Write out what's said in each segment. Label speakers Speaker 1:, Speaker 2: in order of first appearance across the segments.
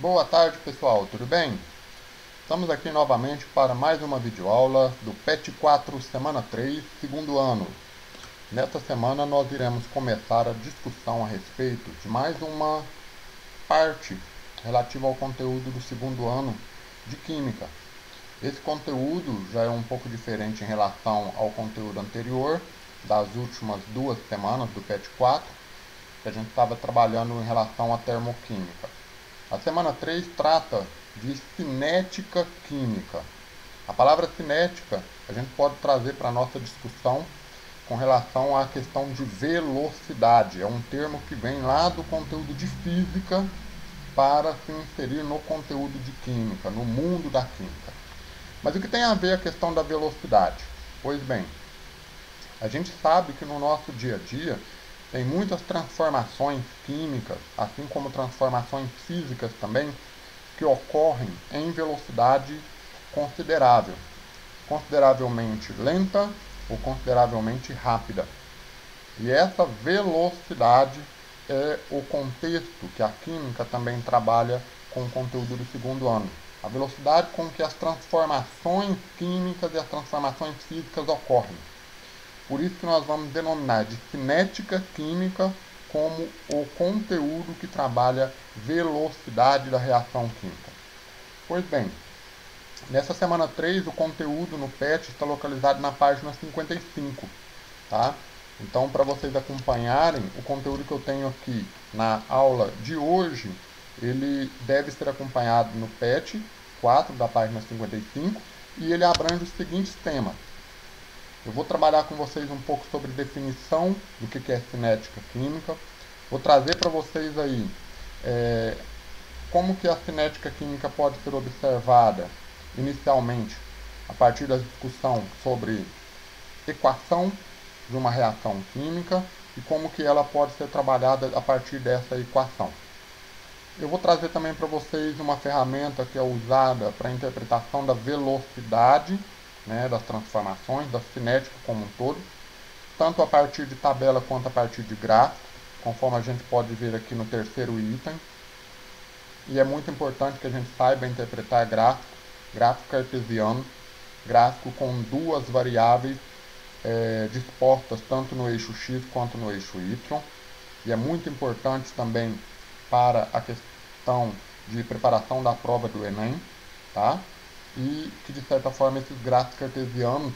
Speaker 1: Boa tarde, pessoal, tudo bem? Estamos aqui novamente para mais uma videoaula do PET 4, semana 3, segundo ano. Nesta semana nós iremos começar a discussão a respeito de mais uma parte relativa ao conteúdo do segundo ano de Química. Esse conteúdo já é um pouco diferente em relação ao conteúdo anterior, das últimas 2 semanas do PET 4, que a gente estava trabalhando em relação à termoquímica. A semana 3 trata de cinética química. A palavra cinética a gente pode trazer para a nossa discussão com relação à questão de velocidade. É um termo que vem lá do conteúdo de física para se inserir no conteúdo de química, no mundo da química. Mas o que tem a ver a questão da velocidade? Pois bem, a gente sabe que no nosso dia a dia tem muitas transformações químicas, assim como transformações físicas também, que ocorrem em velocidade considerável, consideravelmente lenta ou consideravelmente rápida. E essa velocidade é o contexto que a química também trabalha com o conteúdo do segundo ano. A velocidade com que as transformações químicas e as transformações físicas ocorrem. Por isso que nós vamos denominar de cinética química como o conteúdo que trabalha velocidade da reação química. Pois bem, nessa semana 3 o conteúdo no PET está localizado na página 55, tá? Então, para vocês acompanharem, o conteúdo que eu tenho aqui na aula de hoje, ele deve ser acompanhado no PET 4 da página 55 e ele abrange os seguintes temas. Eu vou trabalhar com vocês um pouco sobre definição do que é cinética química. Vou trazer para vocês aí como que a cinética química pode ser observada inicialmente a partir da discussão sobre equação de uma reação química e como que ela pode ser trabalhada a partir dessa equação. Eu vou trazer também para vocês uma ferramenta que é usada para a interpretação da velocidade, das transformações, da cinética como um todo, tanto a partir de tabela quanto a partir de gráfico, conforme a gente pode ver aqui no terceiro item. E é muito importante que a gente saiba interpretar gráfico cartesiano, gráfico com duas variáveis dispostas tanto no eixo x quanto no eixo y. E é muito importante também para a questão de preparação da prova do Enem, tá? E que de certa forma esses gráficos cartesianos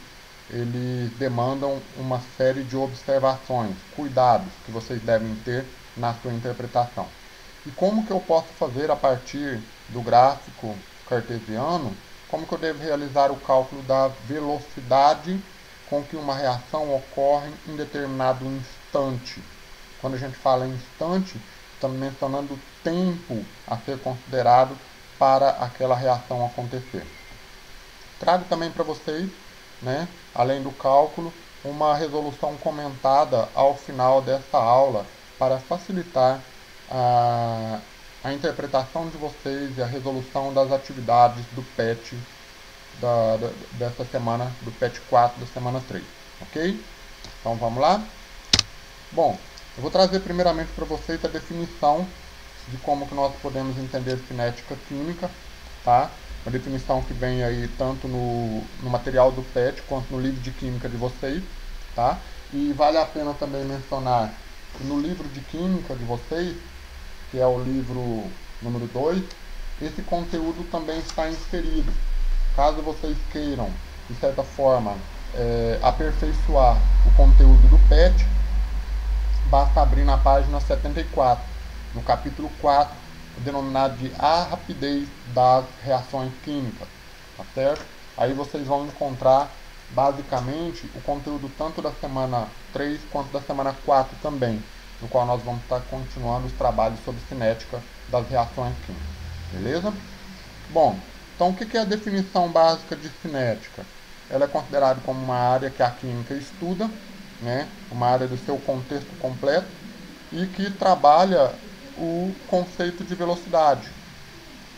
Speaker 1: eles demandam uma série de observações, cuidados que vocês devem ter na sua interpretação. E como que eu posso fazer a partir do gráfico cartesiano, como que eu devo realizar o cálculo da velocidade com que uma reação ocorre em determinado instante. Quando a gente fala em instante, estamos mencionando o tempo a ser considerado para aquela reação acontecer. Trago também para vocês, além do cálculo, uma resolução comentada ao final dessa aula para facilitar a interpretação de vocês e a resolução das atividades do PET dessa semana, do PET 4 da semana 3, ok? Então vamos lá? Bom, eu vou trazer primeiramente para vocês a definição de como que nós podemos entender cinética química, tá? Uma definição que vem aí tanto no material do PET quanto no livro de química de vocês, tá? E vale a pena também mencionar que no livro de química de vocês, que é o livro número 2, esse conteúdo também está inserido. Caso vocês queiram, de certa forma, aperfeiçoar o conteúdo do PET, basta abrir na página 74, no capítulo 4, denominado de A Rapidez das Reações Químicas, tá certo? Aí vocês vão encontrar, basicamente, o conteúdo tanto da semana 3 quanto da semana 4 também, no qual nós vamos estar continuando os trabalhos sobre cinética das reações químicas, beleza? Bom, então o que é a definição básica de cinética? Ela é considerada como uma área que a química estuda, uma área do seu contexto completo, e que trabalha o conceito de velocidade,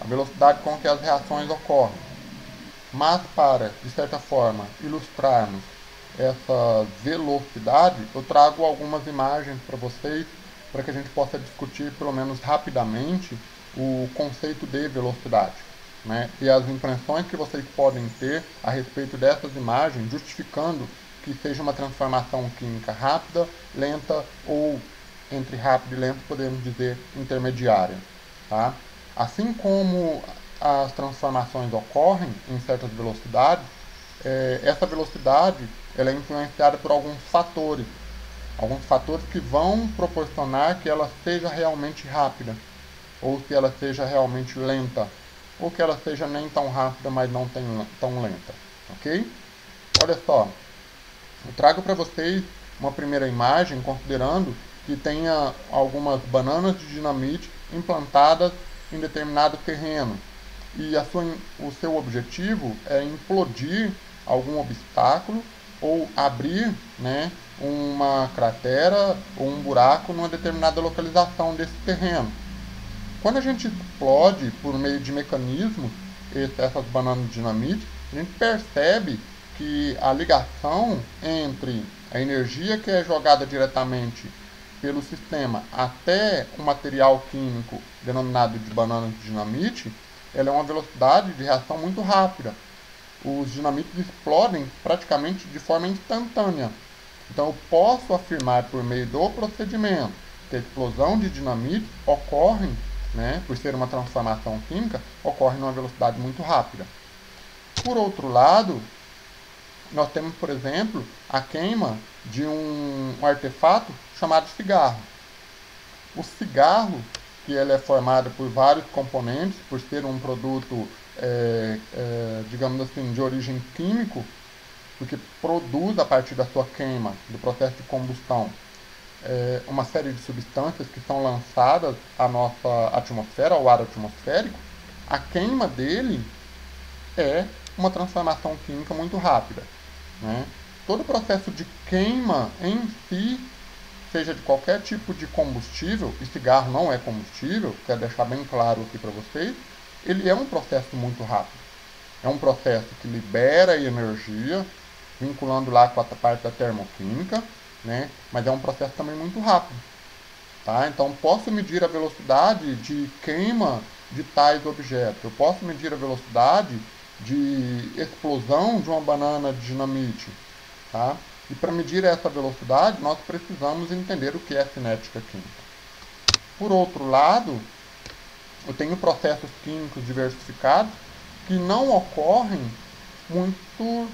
Speaker 1: a velocidade com que as reações ocorrem. Mas para, de certa forma, ilustrarmos essa velocidade, eu trago algumas imagens para vocês, para que a gente possa discutir, pelo menos rapidamente, o conceito de velocidade, né? E as impressões que vocês podem ter a respeito dessas imagens, justificando que seja uma transformação química rápida, lenta ou, entre rápido e lento, podemos dizer intermediária. Tá? Assim como as transformações ocorrem em certas velocidades, essa velocidade ela é influenciada por alguns fatores que vão proporcionar que ela seja realmente rápida, ou que ela seja realmente lenta, ou que ela seja nem tão rápida, mas não tão lenta, ok? Olha só, eu trago para vocês uma primeira imagem, considerando que tenha algumas bananas de dinamite implantadas em determinado terreno, e o seu objetivo é implodir algum obstáculo ou abrir, né, uma cratera ou um buraco numa determinada localização desse terreno. Quando a gente explode por meio de mecanismos essas bananas de dinamite, a gente percebe que a ligação entre a energia que é jogada diretamente pelo sistema até o material químico denominado de bananas de dinamite, ela é uma velocidade de reação muito rápida. Os dinamites explodem praticamente de forma instantânea. Então eu posso afirmar por meio do procedimento que a explosão de dinamite ocorre, né, por ser uma transformação química, ocorre numa velocidade muito rápida. Por outro lado, nós temos, por exemplo, a queima de um artefato chamado cigarro. O cigarro, que ele é formado por vários componentes, por ser um produto, digamos assim, de origem químico, porque produz a partir da sua queima, do processo de combustão, uma série de substâncias que são lançadas à nossa atmosfera, ao ar atmosférico. A queima dele é uma transformação química muito rápida, né? Todo o processo de queima em si, seja de qualquer tipo de combustível, e cigarro não é combustível, quero deixar bem claro aqui para vocês, ele é um processo muito rápido. É um processo que libera energia, vinculando lá com a parte da termoquímica, né? Mas é um processo também muito rápido. Tá? Então, posso medir a velocidade de queima de tais objetos. Eu posso medir a velocidade de explosão de uma banana de dinamite. Tá? E para medir essa velocidade, nós precisamos entender o que é cinética química. Por outro lado, eu tenho processos químicos diversificados que não ocorrem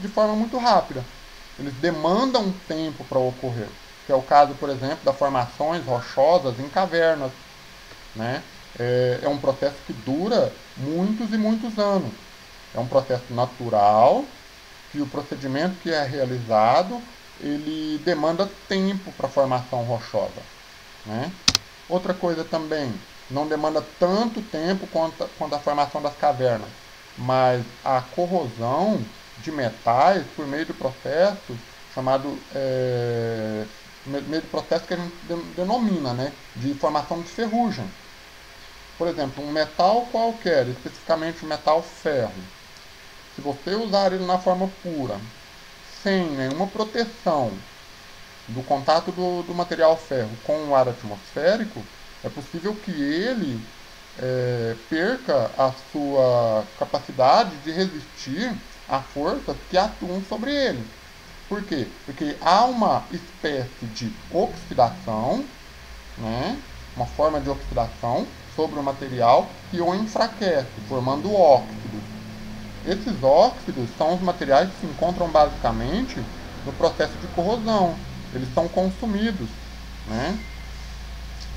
Speaker 1: de forma muito rápida. Eles demandam tempo para ocorrer, que é o caso, por exemplo, das formações rochosas em cavernas, né? É um processo que dura muitos e muitos anos. É um processo natural, que o procedimento que é realizado, ele demanda tempo para a formação rochosa, né? Outra coisa também, não demanda tanto tempo quanto a formação das cavernas, mas a corrosão de metais por meio do processo chamado meio do processo que a gente denomina, né, de formação de ferrugem. Por exemplo, um metal qualquer, especificamente o metal ferro, se você usar ele na forma pura, sem nenhuma proteção do contato do material ferro com o ar atmosférico, é possível que ele perca a sua capacidade de resistir a forças que atuam sobre ele. Por quê? Porque há uma espécie de oxidação, né? Uma forma de oxidação sobre o material que o enfraquece, formando óxidos. Esses óxidos são os materiais que se encontram basicamente no processo de corrosão. Eles são consumidos, né,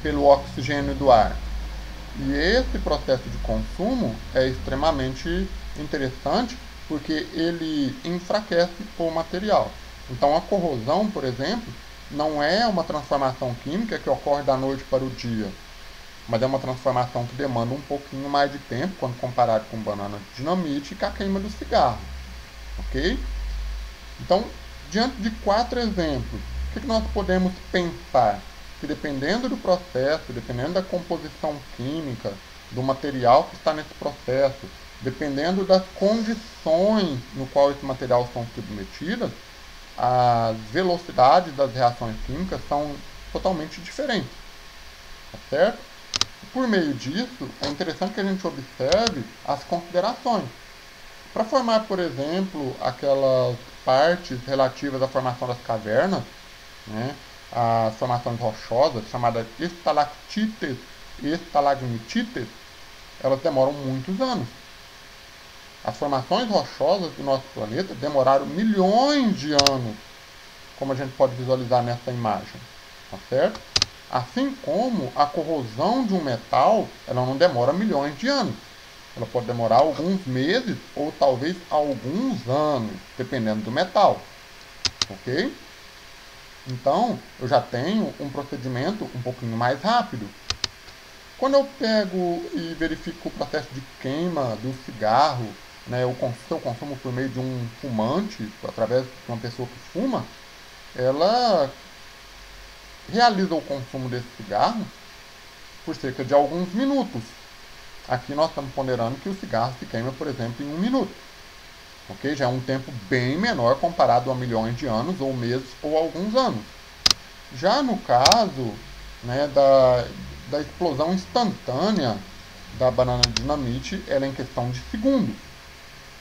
Speaker 1: pelo oxigênio do ar. E esse processo de consumo é extremamente interessante porque ele enfraquece o material. Então a corrosão, por exemplo, não é uma transformação química que ocorre da noite para o dia, mas é uma transformação que demanda um pouquinho mais de tempo quando comparado com banana de dinamite e com a queima do cigarro. Ok? Então, diante de 4 exemplos, o que nós podemos pensar? Que dependendo do processo, dependendo da composição química, do material que está nesse processo, dependendo das condições no qual esse material são submetidas, as velocidades das reações químicas são totalmente diferentes. Tá certo? Por meio disso, é interessante que a gente observe as considerações. Para formar, por exemplo, aquelas partes relativas à formação das cavernas, né, as formações rochosas, chamadas estalactites e estalagmitites, elas demoram muitos anos. As formações rochosas do nosso planeta demoraram milhões de anos, como a gente pode visualizar nessa imagem, tá certo? Assim como a corrosão de um metal, ela não demora milhões de anos. Ela pode demorar alguns meses ou talvez alguns anos, dependendo do metal, ok? Então, eu já tenho um procedimento um pouquinho mais rápido. Quando eu pego e verifico o processo de queima do cigarro, né, o seu consumo por meio de um fumante, através de uma pessoa que fuma, ela realiza o consumo desse cigarro por cerca de alguns minutos. Aqui nós estamos ponderando que o cigarro se queima, por exemplo, em 1 minuto. Ok? Já é um tempo bem menor comparado a milhões de anos, ou meses, ou alguns anos. Já no caso, né, da explosão instantânea da banana dinamite, ela é em questão de segundos.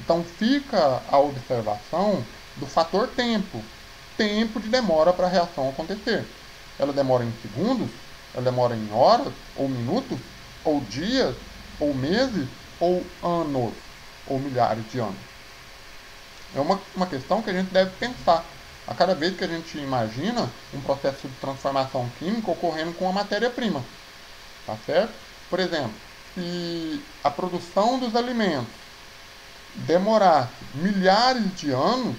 Speaker 1: Então fica a observação do fator tempo. Tempo de demora para a reação acontecer. Ela demora em segundos, ela demora em horas, ou minutos, ou dias, ou meses, ou anos, ou milhares de anos. É uma questão que a gente deve pensar a cada vez que a gente imagina um processo de transformação química ocorrendo com a matéria-prima. Tá certo? Por exemplo, se a produção dos alimentos demorasse milhares de anos,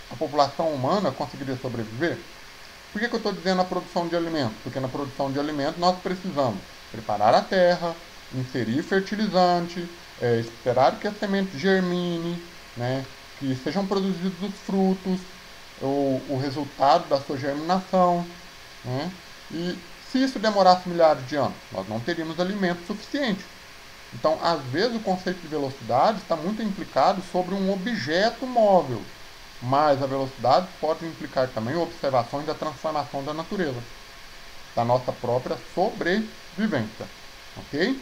Speaker 1: a população humana conseguiria sobreviver? Por que eu estou dizendo a produção de alimentos? Porque na produção de alimentos nós precisamos preparar a terra, inserir fertilizante, esperar que a semente germine, né, que sejam produzidos os frutos, o resultado da sua germinação. Né, e se isso demorasse milhares de anos, nós não teríamos alimento suficiente. Então, às vezes, o conceito de velocidade está muito implicado sobre um objeto móvel, mas a velocidade pode implicar também observações da transformação da natureza, da nossa própria sobrevivência. Ok?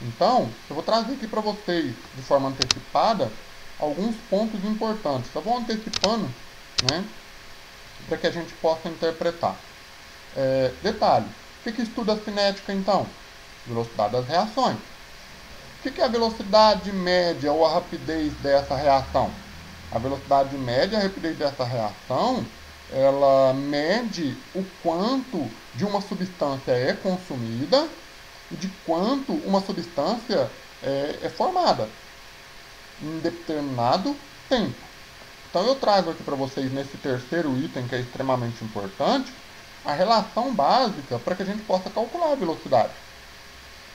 Speaker 1: Então, eu vou trazer aqui para vocês, de forma antecipada, alguns pontos importantes. Eu vou antecipando, né, para que a gente possa interpretar. Detalhe, o que estuda a cinética, então? Velocidade das reações. O que é a velocidade média ou a rapidez dessa reação? A velocidade média, a rapidez dessa reação, ela mede o quanto de uma substância é consumida e de quanto uma substância é formada em determinado tempo. Então eu trago aqui para vocês, nesse terceiro item, que é extremamente importante, a relação básica para que a gente possa calcular a velocidade.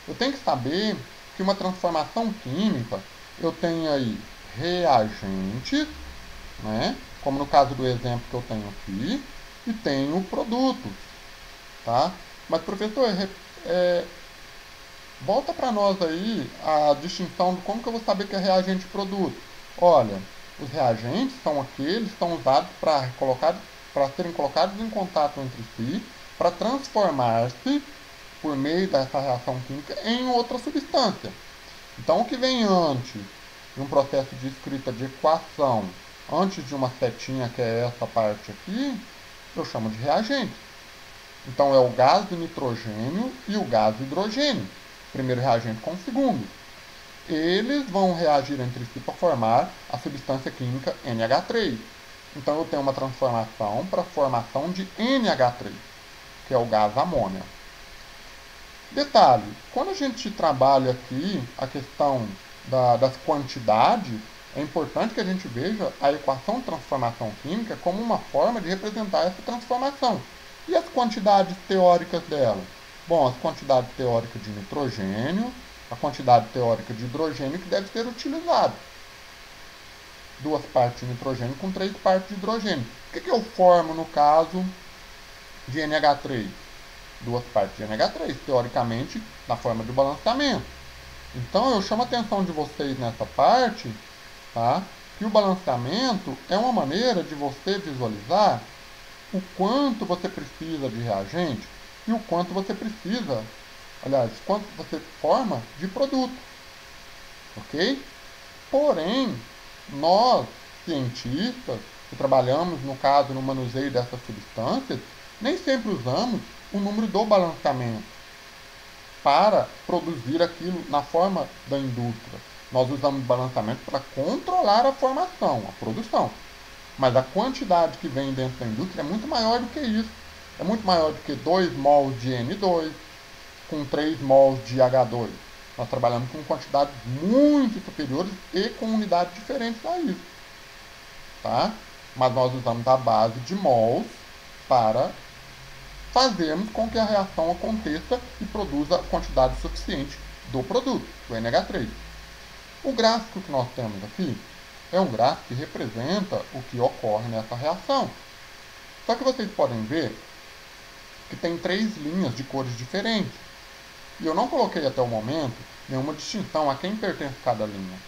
Speaker 1: Eu tenho que saber que uma transformação química, eu tenho aí reagentes, né, como no caso do exemplo que eu tenho aqui, e tenho produtos. Tá? Mas, professor, volta para nós aí a distinção de como que eu vou saber que é reagente e produto. Olha, os reagentes são aqueles que são usados para serem colocados em contato entre si, para transformar-se, por meio dessa reação química, em outra substância. Então, o que vem antes de um processo de escrita de equação, antes de uma setinha, que é essa parte aqui, eu chamo de reagente. Então, é o gás de nitrogênio e o gás de hidrogênio. Primeiro reagente com o segundo. Eles vão reagir entre si para formar a substância química NH3. Então, eu tenho uma transformação para a formação de NH3, que é o gás amônia. Detalhe, quando a gente trabalha aqui a questão das quantidades, é importante que a gente veja a equação de transformação química como uma forma de representar essa transformação. E as quantidades teóricas dela? Bom, as quantidades teóricas de nitrogênio, a quantidade teórica de hidrogênio que deve ser utilizada. 2 partes de nitrogênio com 3 partes de hidrogênio. O que eu formo no caso de NH3? 2 partes de NH3, teoricamente, na forma de balanceamento. Então, eu chamo a atenção de vocês nessa parte, tá, que o balanceamento é uma maneira de você visualizar o quanto você precisa de reagente e o quanto você precisa aliás, quanto você forma de produto, ok? Porém, nós, cientistas, que trabalhamos, no caso, no manuseio dessas substâncias, nem sempre usamos o número do balanceamento para produzir aquilo na forma da indústria. Nós usamos balanceamento para controlar a formação, a produção. Mas a quantidade que vem dentro da indústria é muito maior do que isso. É muito maior do que 2 mols de N2 com 3 mols de H2. Nós trabalhamos com quantidades muito superiores e com unidades diferentes a isso. Tá? Mas nós usamos a base de mols para fazermos com que a reação aconteça e produza a quantidade suficiente do produto, do NH3. O gráfico que nós temos aqui é um gráfico que representa o que ocorre nessa reação. Só que vocês podem ver que tem 3 linhas de cores diferentes. E eu não coloquei até o momento nenhuma distinção a quem pertence cada linha.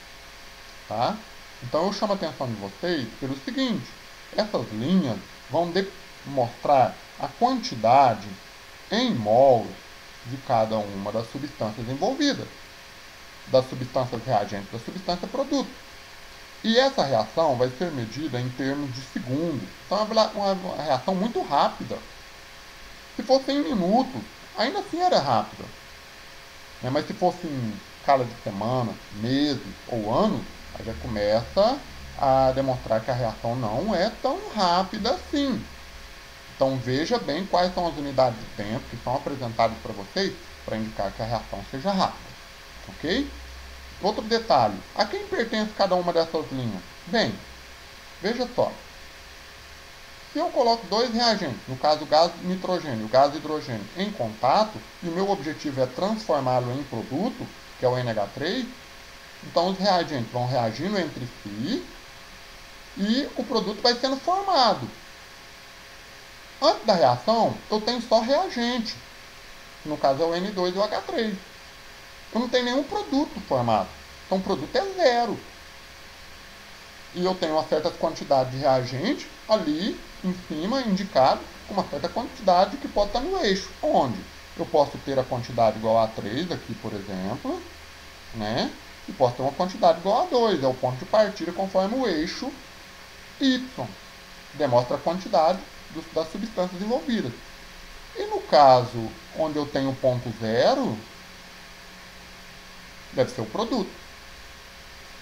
Speaker 1: Tá? Então eu chamo a atenção de vocês pelo seguinte: essas linhas vão mostrar a quantidade em mols de cada uma das substâncias envolvidas, das substâncias reagentes, da substância produto. E essa reação vai ser medida em termos de segundos. Então é uma reação muito rápida. Se fosse em minutos, ainda assim era rápida. Mas se fosse em escala de semanas, meses ou anos, aí já começa a demonstrar que a reação não é tão rápida assim. Então veja bem quais são as unidades de tempo que são apresentadas para vocês para indicar que a reação seja rápida. Ok? Outro detalhe, a quem pertence cada uma dessas linhas? Bem, veja só. Se eu coloco 2 reagentes, no caso o gás nitrogênio e o gás hidrogênio, em contato, e o meu objetivo é transformá-lo em produto, que é o NH3, então os reagentes vão reagindo entre si e o produto vai sendo formado. Antes da reação, eu tenho só reagente, que no caso é o N2 e o H3. Eu não tenho nenhum produto formado. Então o produto é zero. E eu tenho uma certa quantidade de reagente ali em cima, indicado, com uma certa quantidade que pode estar no eixo. Onde? Eu posso ter a quantidade igual a 3 aqui, por exemplo, né? E posso ter uma quantidade igual a 2, é o ponto de partida conforme o eixo Y. Demonstra a quantidade das substâncias envolvidas. E no caso onde eu tenho ponto zero, deve ser o produto.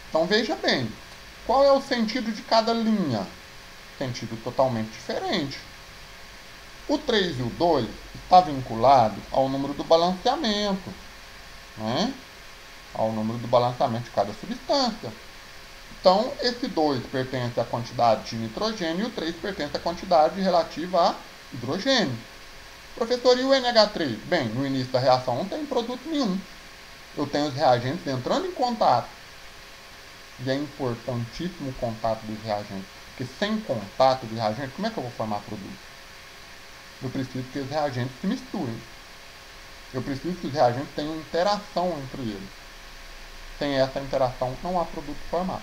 Speaker 1: Então veja bem, qual é o sentido de cada linha? Sentido totalmente diferente. O 3 e o 2 está vinculado ao número do balanceamento, né? Ao número do balanceamento de cada substância. Então, esse 2 pertence à quantidade de nitrogênio e o 3 pertence à quantidade relativa a hidrogênio. Professor, e o NH3? Bem, no início da reação não tem produto nenhum. Eu tenho os reagentes entrando em contato. E é importantíssimo o contato dos reagentes. Porque sem contato de reagente, como é que eu vou formar produto? Eu preciso que os reagentes se misturem. Eu preciso que os reagentes tenham interação entre eles. Sem essa interação, não há produto formado.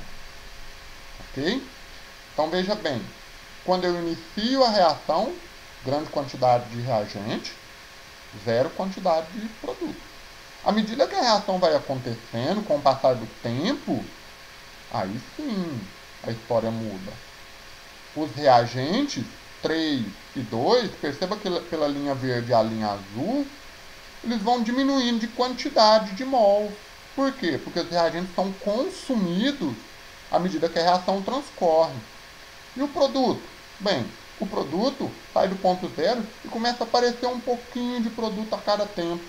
Speaker 1: Ok? Então veja bem, quando eu inicio a reação, grande quantidade de reagente, zero quantidade de produto. À medida que a reação vai acontecendo, com o passar do tempo, aí sim a história muda. Os reagentes 3 e 2, perceba que pela linha verde e a linha azul, eles vão diminuindo de quantidade de mol. Por quê? Porque os reagentes são consumidos à medida que a reação transcorre. E o produto? Bem, o produto sai do ponto zero e começa a aparecer um pouquinho de produto a cada tempo.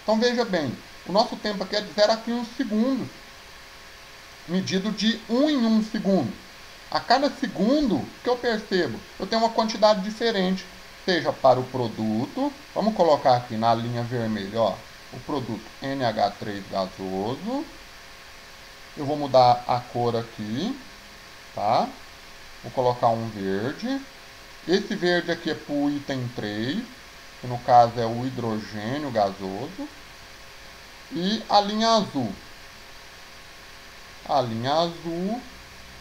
Speaker 1: Então veja bem, o nosso tempo aqui é de 0 a 15 segundos, medido de 1 em 1 segundo. A cada segundo que eu percebo, eu tenho uma quantidade diferente, seja para o produto, vamos colocar aqui na linha vermelha, ó, o produto NH3 gasoso. Eu vou mudar a cor aqui, tá? Vou colocar um verde. Esse verde aqui é para o item 3, que no caso é o hidrogênio gasoso. E a linha azul. A linha azul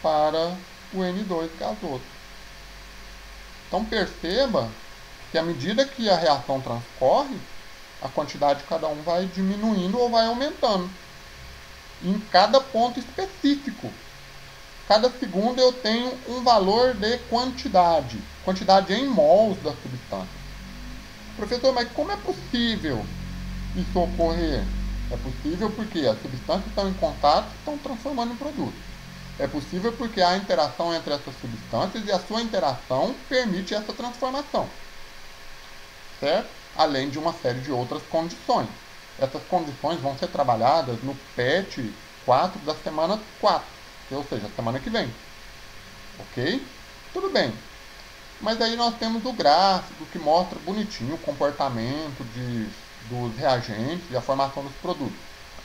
Speaker 1: para o N2 gasoso. Então perceba que à medida que a reação transcorre, a quantidade de cada um vai diminuindo ou vai aumentando. Em cada ponto específico. Cada segundo eu tenho um valor de quantidade. Quantidade em mols da substância. Professor, mas como é possível isso ocorrer? É possível porque as substâncias estão em contato e estão transformando em produto. É possível porque há interação entre essas substâncias e a sua interação permite essa transformação. Certo? Além de uma série de outras condições. Essas condições vão ser trabalhadas no PET 4 da semana 4, ou seja, semana que vem. Ok? Tudo bem. Mas aí nós temos o gráfico que mostra bonitinho o comportamento dos reagentes e a formação dos produtos.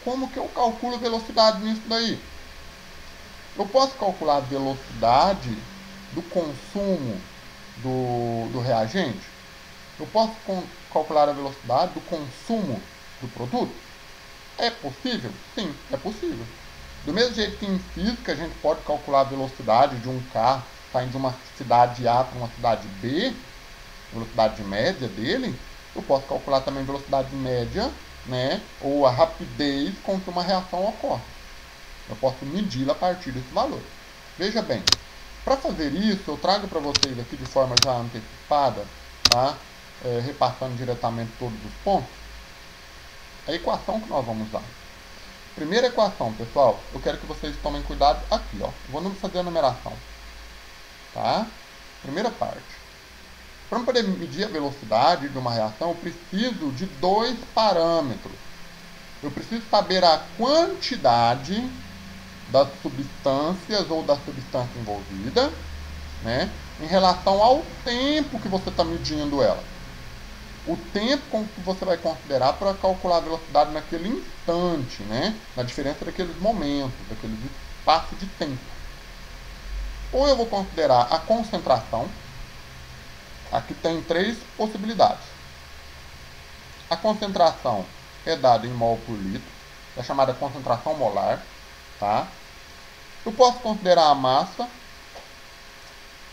Speaker 1: Como que eu calculo a velocidade nisso daí? Eu posso calcular a velocidade do consumo do reagente? Eu posso calcular a velocidade do consumo do produto? É possível? Sim, é possível. Do mesmo jeito que em física a gente pode calcular a velocidade de um carro saindo de uma cidade A para uma cidade B, velocidade média dele, eu posso calcular também a velocidade média, né, ou a rapidez com que uma reação ocorre. Eu posso medi-la a partir desse valor. Veja bem, para fazer isso, eu trago para vocês aqui de forma já antecipada, tá? Repassando diretamente todos os pontos, a equação que nós vamos usar. Primeira equação, pessoal, eu quero que vocês tomem cuidado aqui, ó. Vou fazer a numeração. Tá? Primeira parte. Para poder medir a velocidade de uma reação, eu preciso de dois parâmetros. Eu preciso saber a quantidade das substâncias ou da substância envolvida, né, em relação ao tempo que você está medindo ela. O tempo com que você vai considerar para calcular a velocidade naquele instante, né, na diferença daqueles momentos, daquele espaço de tempo. Ou eu vou considerar a concentração. Aqui tem três possibilidades. A concentração é dada em mol por litro, é chamada concentração molar, tá? Eu posso considerar a massa,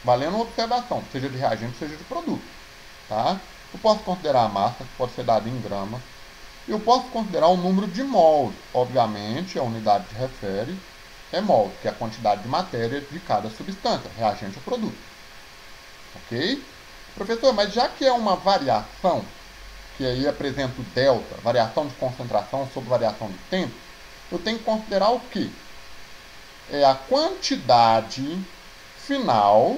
Speaker 1: valendo uma observação, seja de reagente, seja de produto, tá? Eu posso considerar a massa, que pode ser dada em gramas. Eu posso considerar o número de mols, obviamente, a unidade que refere é mol, que é a quantidade de matéria de cada substância, reagente ou produto. Ok? Professor, mas já que é uma variação, que aí apresenta o delta, variação de concentração sobre variação de tempo, eu tenho que considerar o quê? É a quantidade final,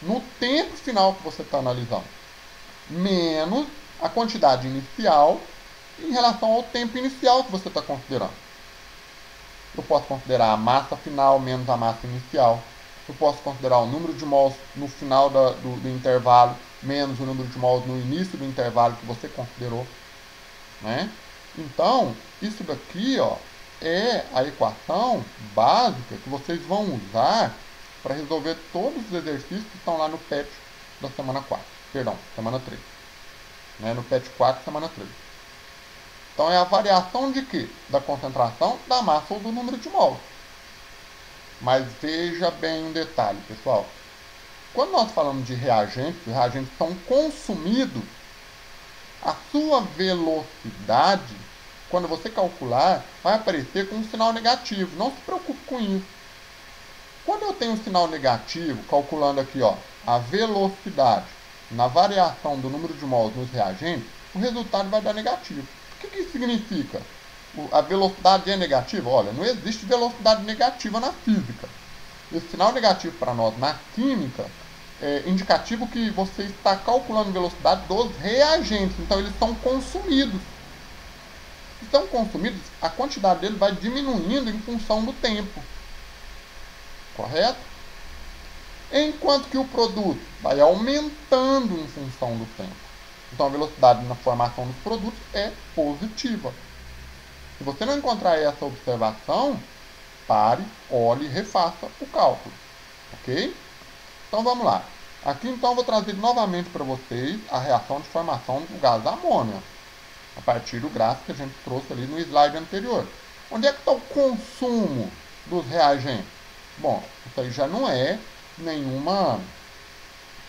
Speaker 1: no tempo final que você está analisando, menos a quantidade inicial em relação ao tempo inicial que você está considerando. Eu posso considerar a massa final menos a massa inicial. Eu posso considerar o número de mols no final do intervalo menos o número de mols no início do intervalo que você considerou, né? Então, isso daqui, ó, é a equação básica que vocês vão usar para resolver todos os exercícios que estão lá no PET da semana 4. Perdão, semana 3. Né? No PET 4, semana 3. Então, é a variação de quê? Da concentração, da massa ou do número de mols. Mas veja bem um detalhe, pessoal. Quando nós falamos de reagentes, os reagentes são consumidos, a sua velocidade, quando você calcular, vai aparecer com um sinal negativo. Não se preocupe com isso. Quando eu tenho um sinal negativo, calculando aqui, ó, a velocidade na variação do número de mols nos reagentes, o resultado vai dar negativo. O que isso significa? A velocidade é negativa? Olha, não existe velocidade negativa na física. Esse sinal negativo para nós na química é indicativo que você está calculando a velocidade dos reagentes. Então, eles são consumidos. Se estão consumidos, a quantidade deles vai diminuindo em função do tempo. Correto? Enquanto que o produto vai aumentando em função do tempo. Então, a velocidade na formação dos produtos é positiva. Se você não encontrar essa observação, pare, olhe e refaça o cálculo. Ok? Então, vamos lá. Aqui, então, eu vou trazer novamente para vocês a reação de formação do gás amônia. A partir do gráfico que a gente trouxe ali no slide anterior. Onde é que está o consumo dos reagentes? Bom, isso aí já não é nenhuma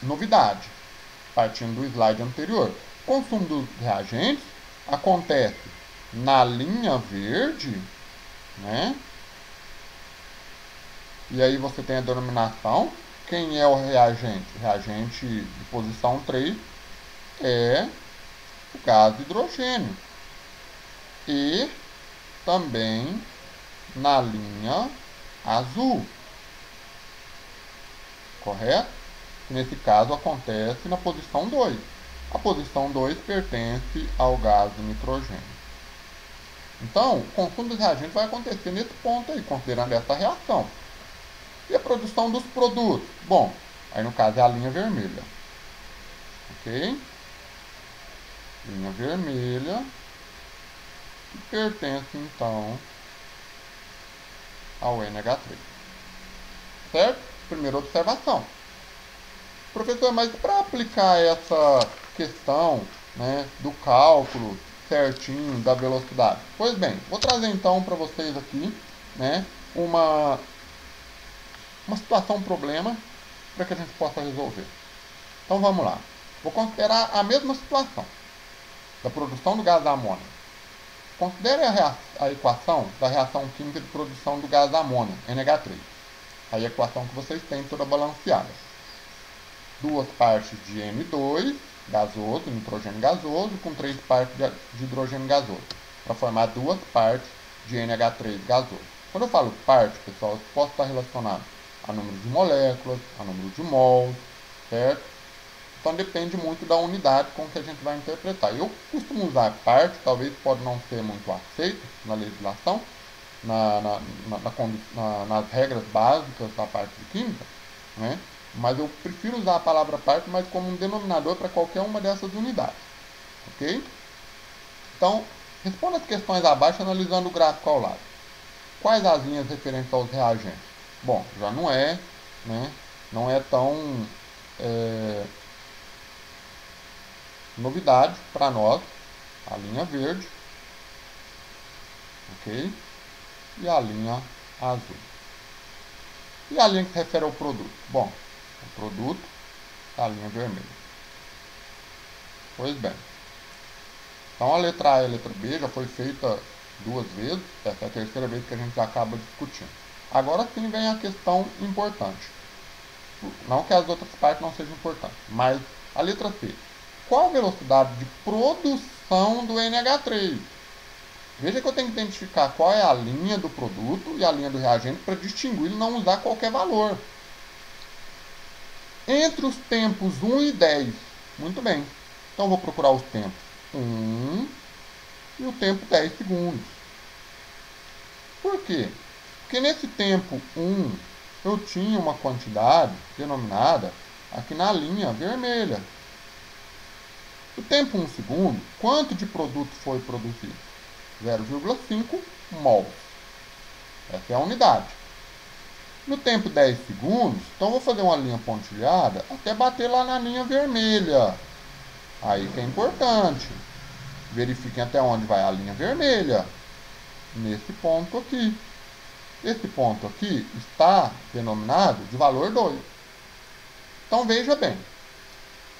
Speaker 1: novidade. Partindo do slide anterior. O consumo dos reagentes acontece na linha verde, né? E aí você tem a denominação. Quem é o reagente? O reagente de posição 3 é o gás hidrogênio. E também na linha azul. Correto? Nesse caso acontece na posição 2. A posição 2 pertence ao gás nitrogênio. Então, o consumo dos reagentes vai acontecer nesse ponto aí, considerando essa reação. E a produção dos produtos? Bom, aí no caso é a linha vermelha. Ok? Linha vermelha, que pertence então ao NH3. Certo? Primeira observação. Professor, mas para aplicar essa questão, né, do cálculo certinho da velocidade? Pois bem, vou trazer então para vocês aqui, né, uma situação, um problema, para que a gente possa resolver. Então vamos lá. Vou considerar a mesma situação da produção do gás amônio. Considere a equação da reação química de produção do gás amônio, NH3. Aí a equação que vocês têm toda balanceada. 2 partes de N2 gasoso, nitrogênio gasoso, com 3 partes de hidrogênio gasoso, para formar 2 partes de NH3 gasoso. Quando eu falo parte, pessoal, eu posso estar relacionado a número de moléculas, a número de mols, certo? Então depende muito da unidade com que a gente vai interpretar. Eu costumo usar parte, talvez pode não ser muito aceito na legislação, nas regras básicas da parte de química, né? Mas eu prefiro usar a palavra parte, mas como um denominador para qualquer uma dessas unidades. Ok? Então, responda as questões abaixo analisando o gráfico ao lado. Quais as linhas referentes aos reagentes? Bom, já não é, né? Não é tão novidade para nós. A linha verde, ok? E a linha azul. E a linha que se refere ao produto? Bom, o produto é a linha vermelha. Pois bem. Então a letra A e a letra B já foi feita 2 vezes. Essa é a terceira vez que a gente acaba discutindo. Agora sim vem a questão importante. Não que as outras partes não sejam importantes, mas a letra C. Qual a velocidade de produção do NH3? Veja que eu tenho que identificar qual é a linha do produto e a linha do reagente para distinguir e não usar qualquer valor. Entre os tempos 1 e 10. Muito bem. Então, vou procurar os tempos 1 e o tempo 10 segundos. Por quê? Porque nesse tempo 1, eu tinha uma quantidade denominada aqui na linha vermelha. O tempo 1 segundo, quanto de produto foi produzido? 0,5 mols. Essa é a unidade. No tempo 10 segundos, então vou fazer uma linha pontilhada até bater lá na linha vermelha. Aí que é importante. Verifiquem até onde vai a linha vermelha. Nesse ponto aqui. Esse ponto aqui está denominado de valor 2. Então veja bem.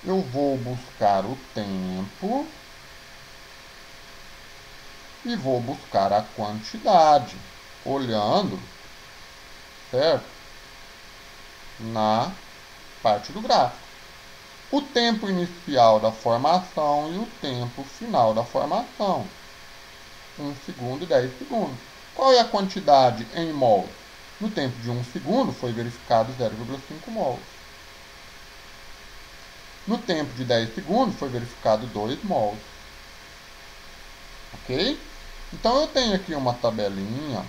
Speaker 1: Eu vou buscar o tempo e vou buscar a quantidade, olhando, certo? Na parte do gráfico. O tempo inicial da formação e o tempo final da formação. 1 segundo e 10 segundos. Qual é a quantidade em mols? No tempo de 1 segundo foi verificado 0,5 mols. No tempo de 10 segundos foi verificado 2 mols. Ok? Então eu tenho aqui uma tabelinha,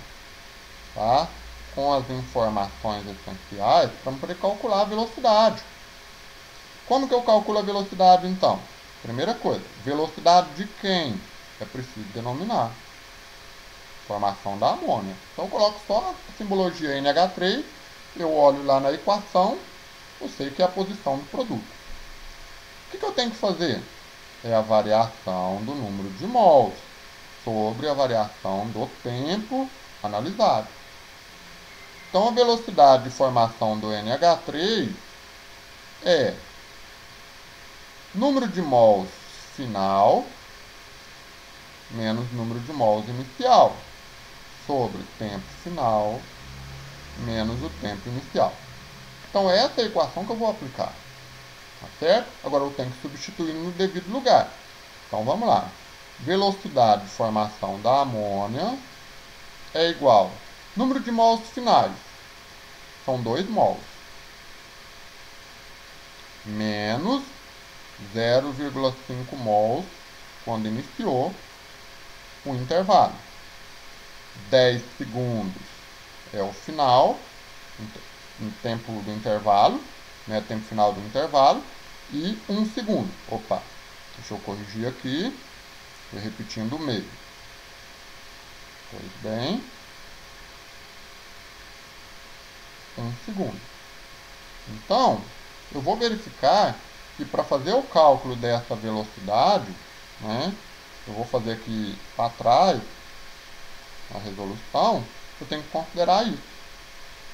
Speaker 1: tá? Com as informações essenciais para poder calcular a velocidade. Como que eu calculo a velocidade então? Primeira coisa, velocidade de quem? É preciso denominar. Formação da amônia. Então eu coloco só a simbologia NH3, eu olho lá na equação, eu sei que é a posição do produto. O que eu tenho que fazer? É a variação do número de mols sobre a variação do tempo analisado. Então a velocidade de formação do NH3 é número de mols final menos número de mols inicial, sobre tempo final, menos o tempo inicial. Então, essa é a equação que eu vou aplicar. Tá certo? Agora, eu tenho que substituir no devido lugar. Então, vamos lá. Velocidade de formação da amônia é igual a número de mols finais. São 2 mols. Menos 0,5 mols quando iniciou o intervalo. 10 segundos é o final, no tempo do intervalo, né, tempo final do intervalo, e 1 segundo. Opa, deixa eu corrigir aqui, estou repetindo o meio. Pois bem, 1 segundo. Então, eu vou verificar que para fazer o cálculo dessa velocidade, né, eu vou fazer aqui para trás, a resolução, eu tenho que considerar isso.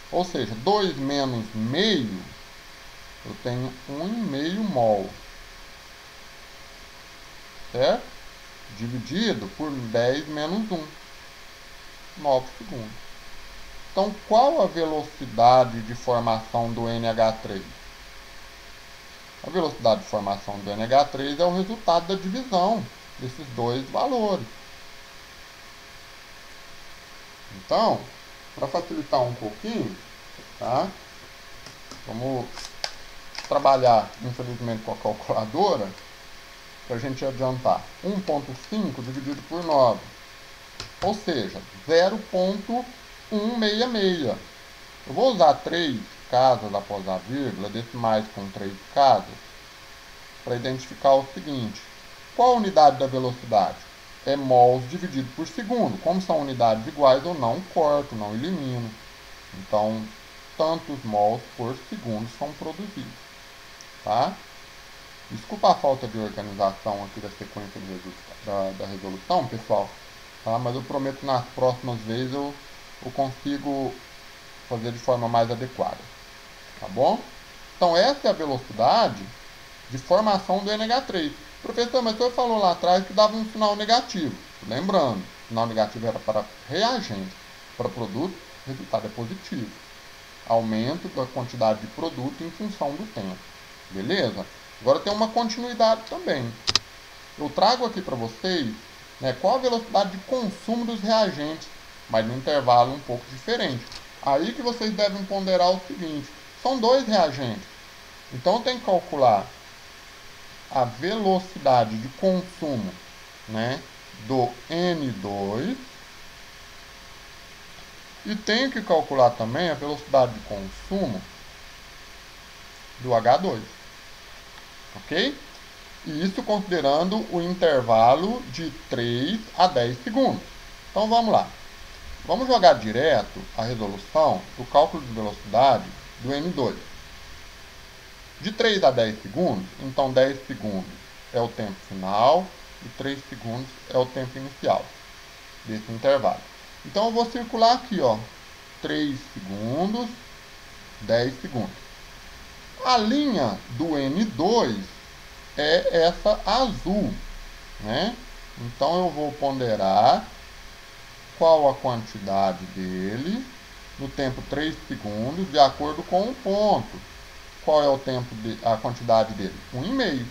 Speaker 1: Ou seja, 2 menos meio, eu tenho 1,5 mol. Certo? Dividido por 10 menos 1. 9 segundos. Então, qual a velocidade de formação do NH3? A velocidade de formação do NH3 é o resultado da divisão desses dois valores. Então, para facilitar um pouquinho, tá? Vamos trabalhar, infelizmente, com a calculadora, para a gente adiantar. 1,5 dividido por 9, ou seja, 0,166. Eu vou usar 3 casas após a vírgula, decimais com 3 casas, para identificar o seguinte. Qual a unidade da velocidade? É mols dividido por segundo. Como são unidades iguais, eu não corto, não elimino. Então, tantos mols por segundo são produzidos. Tá? Desculpa a falta de organização aqui da sequência da resolução, pessoal. Tá? Mas eu prometo que nas próximas vezes eu consigo fazer de forma mais adequada. Tá bom? Então, essa é a velocidade de formação do NH3. Professor, mas o senhor falou lá atrás que dava um sinal negativo. Lembrando, o sinal negativo era para reagente. Para produto, o resultado é positivo. Aumento da quantidade de produto em função do tempo. Beleza? Agora tem uma continuidade também. Eu trago aqui para vocês, né, qual a velocidade de consumo dos reagentes, mas no intervalo um pouco diferente. Aí que vocês devem ponderar o seguinte. São 2 reagentes. Então eu tenho que calcular a velocidade de consumo, né, do N2 e tenho que calcular também a velocidade de consumo do H2. Ok? E isso considerando o intervalo de 3 a 10 segundos. Então vamos lá. Vamos jogar direto a resolução do cálculo de velocidade do N2. De 3 a 10 segundos, então 10 segundos é o tempo final e 3 segundos é o tempo inicial desse intervalo. Então eu vou circular aqui, ó, 3 segundos, 10 segundos. A linha do N2 é essa azul, né? Então eu vou ponderar qual a quantidade dele no tempo 3 segundos de acordo com o ponto. Qual é o tempo a quantidade dele? 1,5.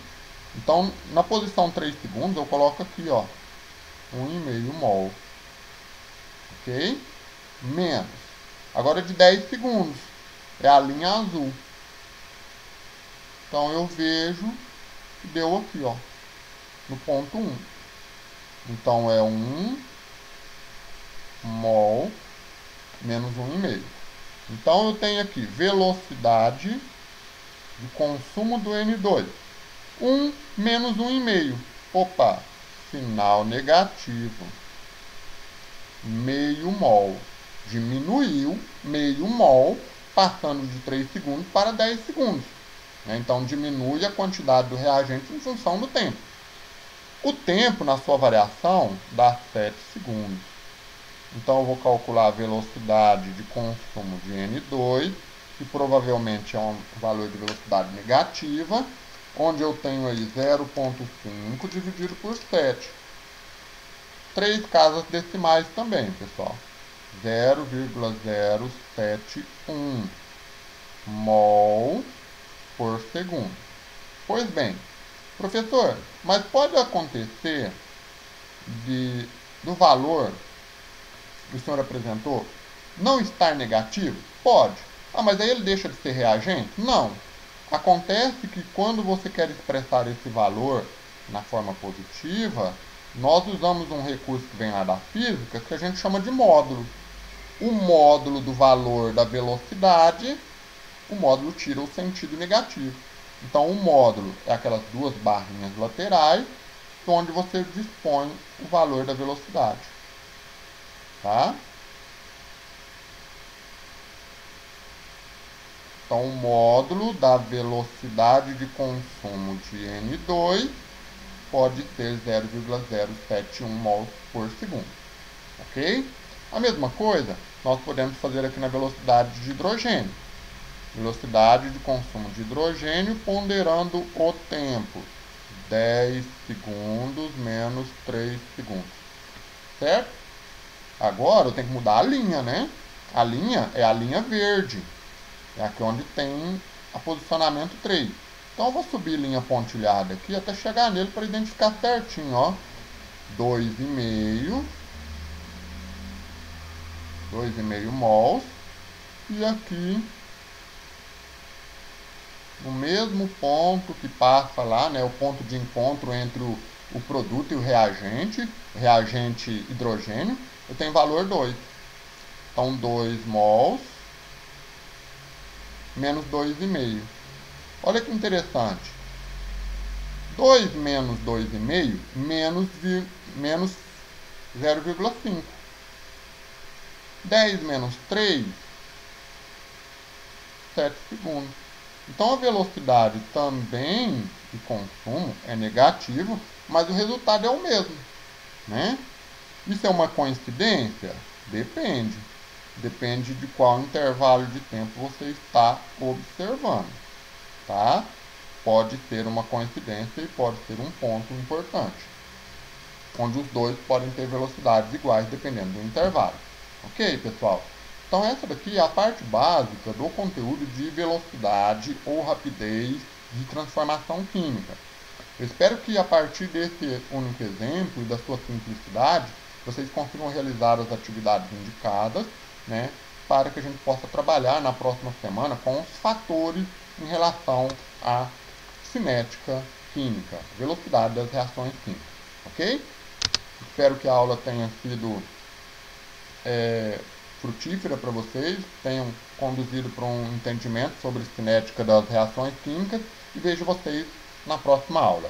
Speaker 1: Então, na posição 3 segundos, eu coloco aqui, ó, 1,5 mol. Ok? Menos. Agora de 10 segundos. É a linha azul. Então, eu vejo que deu aqui, ó, no ponto 1. Então, é 1 mol menos 1,5. Então, eu tenho aqui velocidade de consumo do N2. 1 menos 1,5. Opa, sinal negativo. Meio mol. Diminuiu meio mol, passando de 3 segundos para 10 segundos. Então, diminui a quantidade do reagente em função do tempo. O tempo, na sua variação, dá 7 segundos. Então, eu vou calcular a velocidade de consumo de N2, que provavelmente é um valor de velocidade negativa, onde eu tenho aí 0,5 dividido por 7. 3 casas decimais também, pessoal. 0,071 mol por segundo. Pois bem, professor, mas pode acontecer do valor que o senhor apresentou não estar negativo? Pode. Ah, mas aí ele deixa de ser reagente? Não. Acontece que quando você quer expressar esse valor na forma positiva, nós usamos um recurso que vem lá da física que a gente chama de módulo. O módulo do valor da velocidade, o módulo tira o sentido negativo. Então o módulo é aquelas duas barrinhas laterais onde você dispõe o valor da velocidade. Tá? Então o módulo da velocidade de consumo de N2 pode ser 0,071 mol por segundo. Ok? A mesma coisa nós podemos fazer aqui na velocidade de hidrogênio. Velocidade de consumo de hidrogênio ponderando o tempo. 10 segundos menos 3 segundos. Certo? Agora eu tenho que mudar a linha, né? A linha é a linha verde. É aqui onde tem a posicionamento 3. Então eu vou subir linha pontilhada aqui até chegar nele para identificar certinho, ó. 2,5 mols. E aqui, no mesmo ponto que passa lá, né, o ponto de encontro entre o produto e o reagente hidrogênio, eu tenho valor 2. Então 2 mols menos 2,5. Olha que interessante. 2 menos 2,5 menos 0,5. 10 menos 3, 7 segundos. Então a velocidade também de consumo é negativo, mas o resultado é o mesmo, né? Isso é uma coincidência? Depende. Depende de qual intervalo de tempo você está observando, tá? Pode ser uma coincidência e pode ser um ponto importante, onde os dois podem ter velocidades iguais dependendo do intervalo. Ok, pessoal? Então essa daqui é a parte básica do conteúdo de velocidade ou rapidez de transformação química. Eu espero que a partir desse único exemplo e da sua simplicidade, vocês consigam realizar as atividades indicadas, né, para que a gente possa trabalhar na próxima semana com os fatores em relação à cinética química, velocidade das reações químicas. Ok? Espero que a aula tenha sido frutífera para vocês, tenham conduzido para um entendimento sobre cinética das reações químicas e vejo vocês na próxima aula.